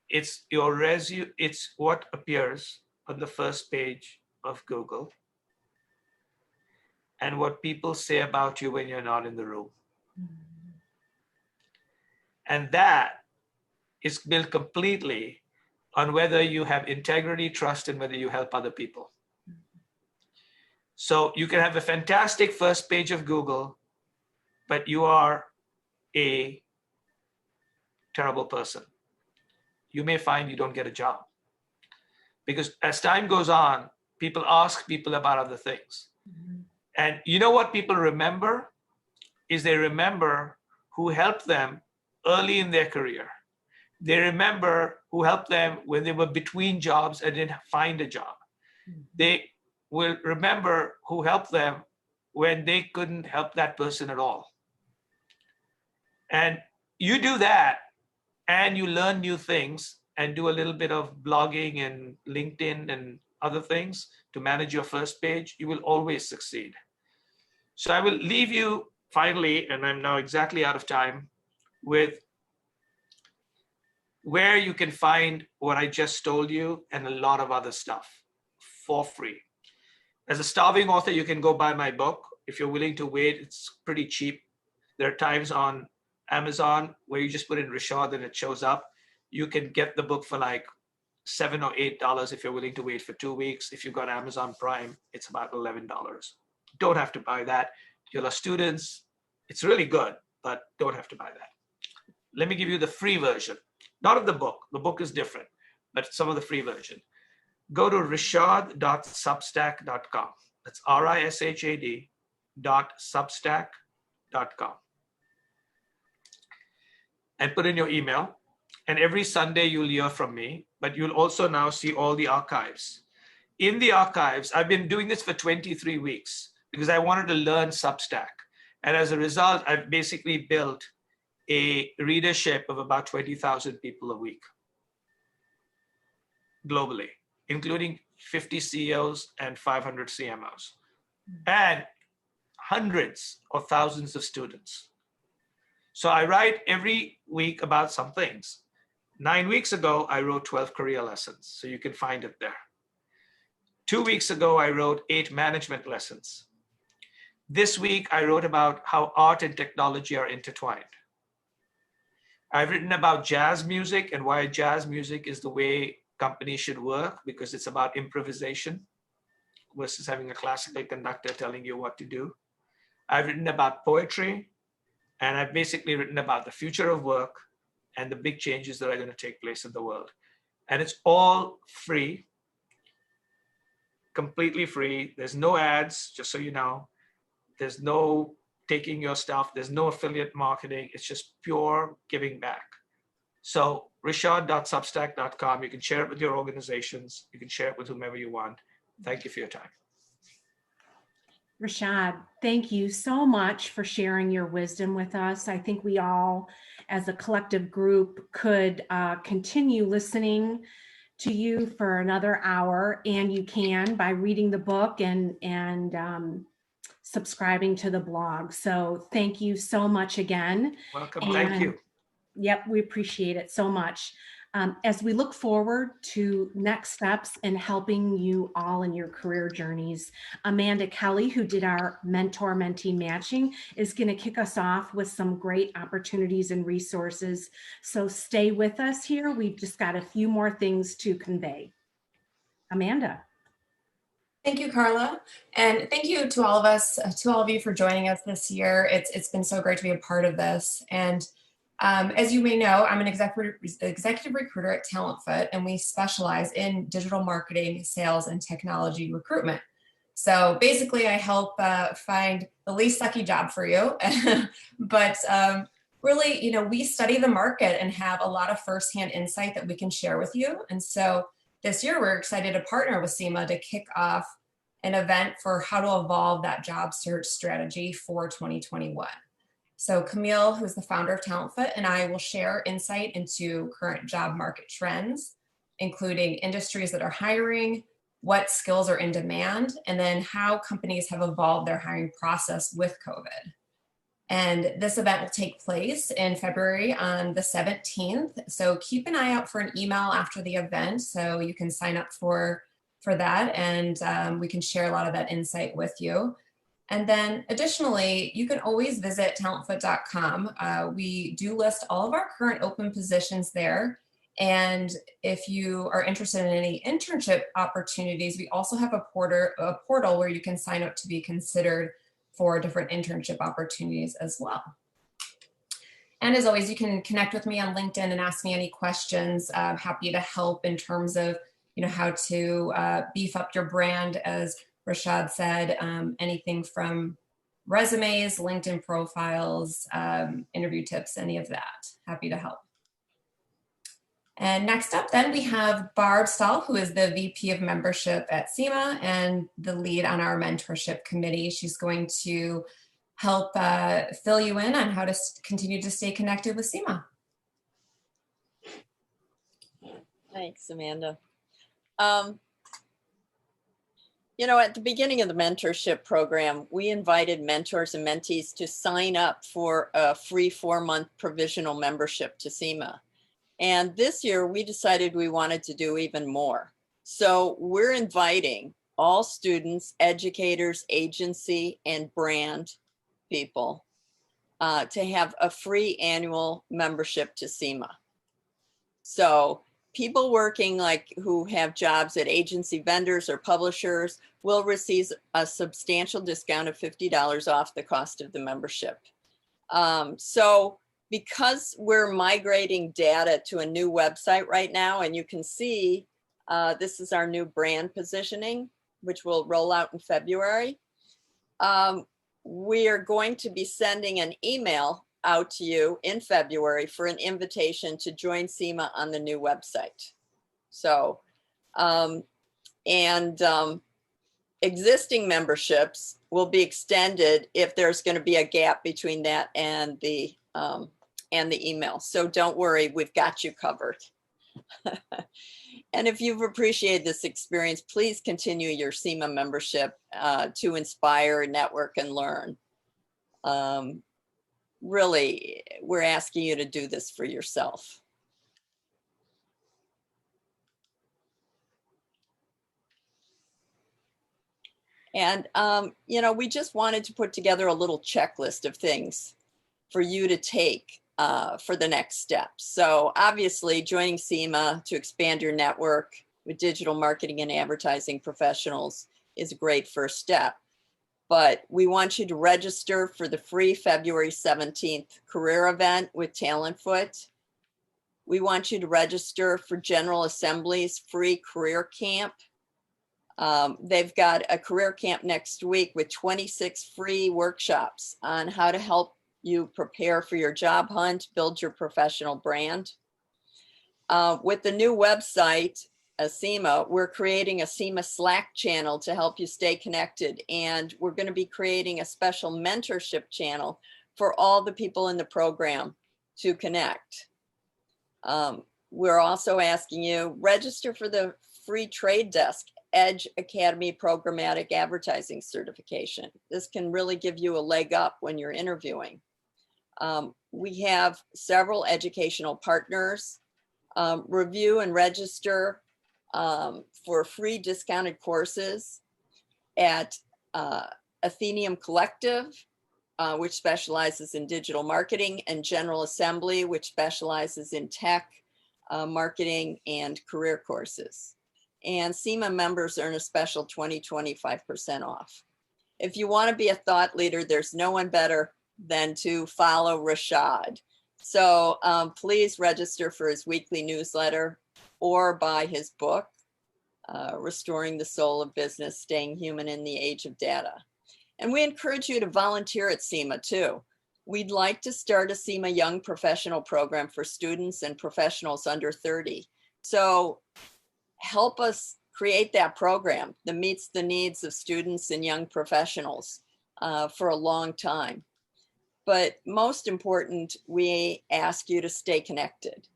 It's your resume, it's what appears on the first page of Google, and what people say about you when you're not in the room. And that is built completely on whether you have integrity, trust, and whether you help other people. So you can have a fantastic first page of Google, but you are a terrible person. You may find you don't get a job. Because as time goes on, people ask people about other things. And you know what people remember? Is they remember who helped them early in their career. They remember who helped them when they were between jobs and didn't find a job. They will remember who helped them when they couldn't help that person at all. And you do that, and you learn new things and do a little bit of blogging and LinkedIn and other things to manage your first page, you will always succeed. So I will leave you finally, and I'm now exactly out of time, with where you can find what I just told you and a lot of other stuff for free. As a starving author, you can go buy my book. If you're willing to wait, it's pretty cheap. There are times on Amazon where you just put in Rishad and it shows up. You can get the book for like $7 or $8 if you're willing to wait for 2 weeks. If you've got Amazon Prime, it's about $11. Don't have to buy that. You're a students. It's really good, but don't have to buy that. Let me give you the free version. Not of the book. The book is different, but some of the free version. Go to rishad.substack.com. That's RISHAD.substack.com. And put in your email. And every Sunday you'll hear from me, but you'll also now see all the archives. In the archives, I've been doing this for 23 weeks because I wanted to learn Substack. And as a result, I've basically built a readership of about 20,000 people a week globally, including 50 CEOs and 500 CMOs, and hundreds or thousands of students. So I write every week about some things. 9 weeks ago, I wrote 12 career lessons, so you can find it there. 2 weeks ago, I wrote 8 management lessons. This week, I wrote about how art and technology are intertwined. I've written about jazz music and why jazz music is the way companies should work, because it's about improvisation versus having a classical conductor telling you what to do. I've written about poetry, and I've basically written about the future of work and the big changes that are going to take place in the world. And it's all free, completely free. There's no ads, just so you know. There's no taking your stuff. There's no affiliate marketing. It's just pure giving back. So rishad.substack.com. You can share it with your organizations. You can share it with whomever you want. Thank you for your time. Rishad, thank you so much for sharing your wisdom with us. I think we all, as a collective group, could continue listening to you for another hour, and you can by reading the book and subscribing to the blog. So thank you so much again. Welcome. Thank you. Yep, we appreciate it so much. As we look forward to next steps in helping you all in your career journeys, Amanda Kelly, who did our mentor-mentee matching, is going to kick us off with some great opportunities and resources. So stay with us here. We've just got a few more things to convey. Amanda. Thank you, Carla. And thank you to all of us, to all of you for joining us this year. It's been so great to be a part of this. And as you may know, I'm an executive recruiter at TalentFoot, and we specialize in digital marketing, sales, and technology recruitment. So basically, I help find the least sucky job for you. But really, you know, we study the market and have a lot of firsthand insight that we can share with you. And so this year, we're excited to partner with CIMA to kick off an event for how to evolve that job search strategy for 2021. So Camille, who's the founder of TalentFoot, and I will share insight into current job market trends, including industries that are hiring, what skills are in demand, and then how companies have evolved their hiring process with COVID. And this event will take place in February on the 17th. So keep an eye out for an email after the event so you can sign up for that, and we can share a lot of that insight with you. And then additionally, you can always visit talentfoot.com. We do list all of our current open positions there. And if you are interested in any internship opportunities, we also have a portal where you can sign up to be considered for different internship opportunities as well. And as always, you can connect with me on LinkedIn and ask me any questions. I'm happy to help in terms of, you know, how to beef up your brand, as Rishad said, anything from resumes, LinkedIn profiles, interview tips, any of that. Happy to help. And next up then we have Barb Stahl, who is the VP of Membership at CIMA and the lead on our mentorship committee. She's going to help fill you in on how to continue to stay connected with CIMA. Thanks, Amanda. You know, at the beginning of the mentorship program, we invited mentors and mentees to sign up for a free 4-month provisional membership to CIMA. And this year we decided we wanted to do even more. So we're inviting all students, educators, agency, and brand people to have a free annual membership to CIMA. So people working who have jobs at agency vendors or publishers will receive a substantial discount of $50 off the cost of the membership. So because we're migrating data to a new website right now, and you can see this is our new brand positioning, which will roll out in February. We are going to be sending an email out to you in February for an invitation to join CIMA on the new website. So, existing memberships will be extended if there's going to be a gap between that and the email. So don't worry, we've got you covered. And if you've appreciated this experience, please continue your CIMA membership to inspire, network, and learn. Really, we're asking you to do this for yourself. And, you know, we just wanted to put together a little checklist of things for you to take for the next steps. So obviously joining CIMA to expand your network with digital marketing and advertising professionals is a great first step. But we want you to register for the free February 17th career event with TalentFoot. We want you to register for General Assembly's free career camp. They've got a career camp next week with 26 free workshops on how to help you prepare for your job hunt, build your professional brand. With the new website, CIMA, we're creating a CIMA Slack channel to help you stay connected. And we're going to be creating a special mentorship channel for all the people in the program to connect. We're also asking you register for the free Trade Desk Edge Academy Programmatic Advertising Certification. This can really give you a leg up when you're interviewing. We have several educational partners review and register for free discounted courses at Athenium Collective, which specializes in digital marketing, and General Assembly, which specializes in tech, marketing, and career courses. And CIMA members earn a special 25% off. If you want to be a thought leader, there's no one better than to follow Rishad. So please register for his weekly newsletter or buy his book, Restoring the Soul of Business, Staying Human in the Age of Data. And we encourage you to volunteer at CIMA too. We'd like to start a CIMA Young Professional program for students and professionals under 30. So help us create that program that meets the needs of students and young professionals for a long time. But most important, we ask you to stay connected.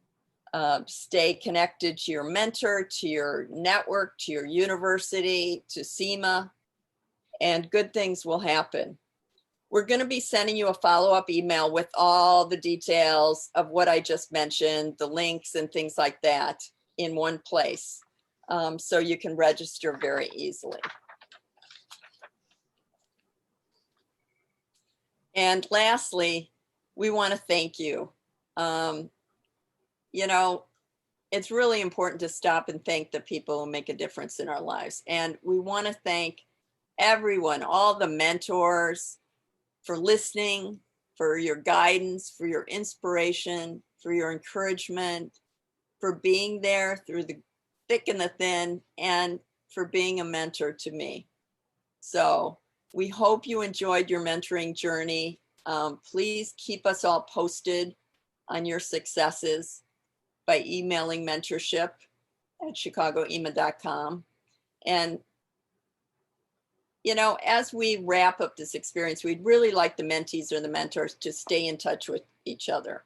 Stay connected to your mentor, to your network, to your university, to CIMA, and good things will happen. We're going to be sending you a follow-up email with all the details of what I just mentioned, the links and things like that in one place, so you can register very easily. And lastly, we want to thank you. You know, it's really important to stop and thank the people who make a difference in our lives. And we want to thank everyone, all the mentors, for listening, for your guidance, for your inspiration, for your encouragement, for being there through the thick and the thin, and for being a mentor to me. So we hope you enjoyed your mentoring journey. Please keep us all posted on your successes by emailing mentorship@chicagoema.com. And you know, as we wrap up this experience, we'd really like the mentees or the mentors to stay in touch with each other,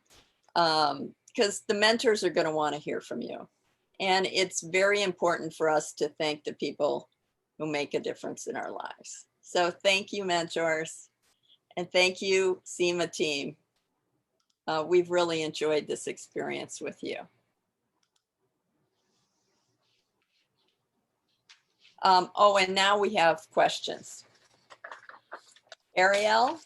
because the mentors are going to want to hear from you. And it's very important for us to thank the people who make a difference in our lives. So thank you, mentors. And thank you, CIMA team. We've really enjoyed this experience with you. Oh, and now we have questions. Ariel?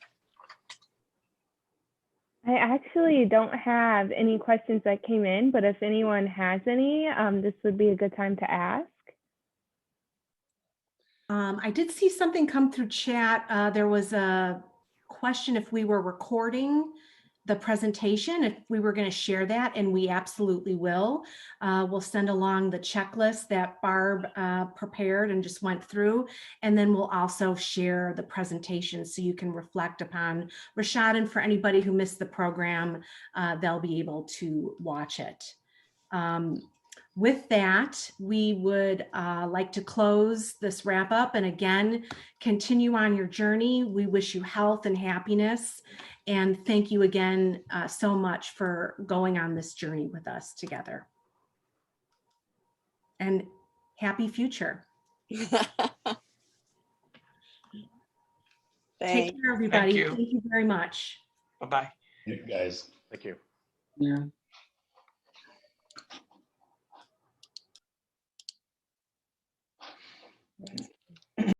I actually don't have any questions that came in, but if anyone has any, this would be a good time to ask. I did see something come through chat. There was a question if we were recording the presentation, if we were going to share that, and we absolutely will. We'll send along the checklist that Barb prepared and just went through, and then we'll also share the presentation so you can reflect upon Rishad, and for anybody who missed the program, they'll be able to watch it. With that, we would like to close this wrap up, and again, continue on your journey. We wish you health and happiness, and thank you again so much for going on this journey with us together. And happy future. Take care, everybody. Thank you. Thank you very much. Bye-bye. Hey, guys. Thank you. Yeah.